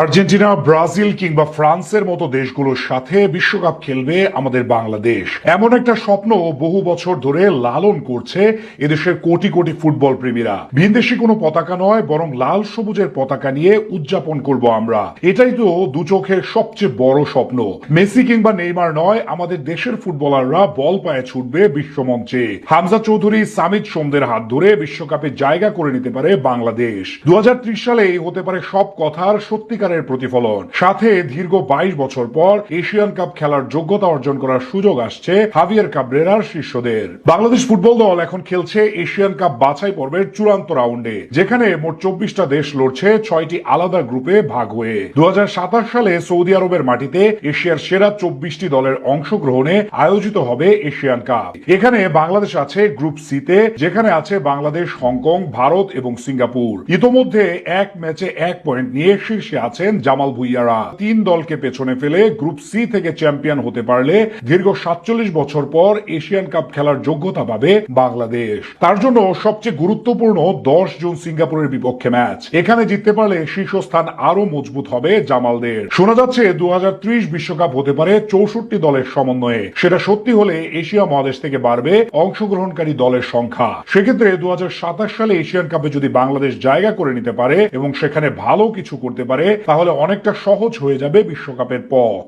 Argentina, Brazil কিংবা ফ্রান্সের মতো দেশগুলোর সাথে বিশ্বকাপ খেলবে আমাদের বাংলাদেশ। এমন একটা স্বপ্ন বহু বছর ধরে লালন করছে এদেশের কোটি কোটি ফুটবল প্রেমীরা। ভিনদেশি কোনো পতাকা নয়, বরং লাল সবুজের পতাকা নিয়ে উদযাপন করব আমরা। এটাই তো দু চোখের সবচেয়ে বড় স্বপ্ন। মেসি কিংবা নেইমার নয়, আমাদের দেশের ফুটবলাররা বল পায়ে ছুটবে বিশ্বমঞ্চে। হামজা চৌধুরী, সামিদ সোমদের হাত ধরে বিশ্বকাপে জায়গা করে নিতে পারে বাংলাদেশ। 2030 সালে হতে পারে সব কথার সত্যিকারের প্রতিফলন। সাথে দীর্ঘ 22 বছর পর এশিয়ান কাপ খেলার যোগ্যতা অর্জন করার সুযোগ আসছে হাভিয়ার কাবরেরার শিষ্যদের। বাংলাদেশ ফুটবল দল এখন খেলছে এশিয়ান কাপ বাছাই পর্বের চূড়ান্ত রাউন্ডে, যেখানে মোট 24টা দেশ লড়ছে 6টি আলাদা গ্রুপে ভাগ হয়ে। 2027 সালে সৌদি আরবের মাটিতে এশিয়ার সেরা 24টি দলের অংশগ্রহণে আয়োজিত হবে এশিয়ান কাপ। এখানে বাংলাদেশ আছে গ্রুপ সিতে, যেখানে আছে বাংলাদেশ, হংকং, ভারত এবং সিঙ্গাপুর। ইতোমধ্যে এক ম্যাচে 1 পয়েন্ট নিয়ে শীর্ষে আছেন জামাল ভুইয়ারা। 3 দলকে পেছনে ফেলে গ্রুপ সি থেকে চ্যাম্পিয়ন হতে পারলে দীর্ঘ 47 বছর পর এশিয়ান কাপ খেলার যোগ্যতা পাবে বাংলাদেশ। তার জন্য সবচেয়ে গুরুত্বপূর্ণ 10 জুন সিঙ্গাপুরের বিপক্ষে ম্যাচ। এখানে জিততে পারলে শীর্ষস্থান আরো মজবুত হবে জামালদের। শোনা যাচ্ছে 2030 বিশ্বকাপ হতে পারে 64 দলের সমন্বয়ে। সেটা সত্যি হলে এশিয়া মহাদেশ থেকে বাড়বে অংশগ্রহণকারী দলের সংখ্যা। সেক্ষেত্রে 2027 সালে এশিয়ান কাপে যদি বাংলাদেশ জায়গা করে নিতে পারে এবং সেখানে ভালো কিছু করতে পারে, তাহলে অনেকটা সহজ হয়ে যাবে বিশ্বকাপের পথ।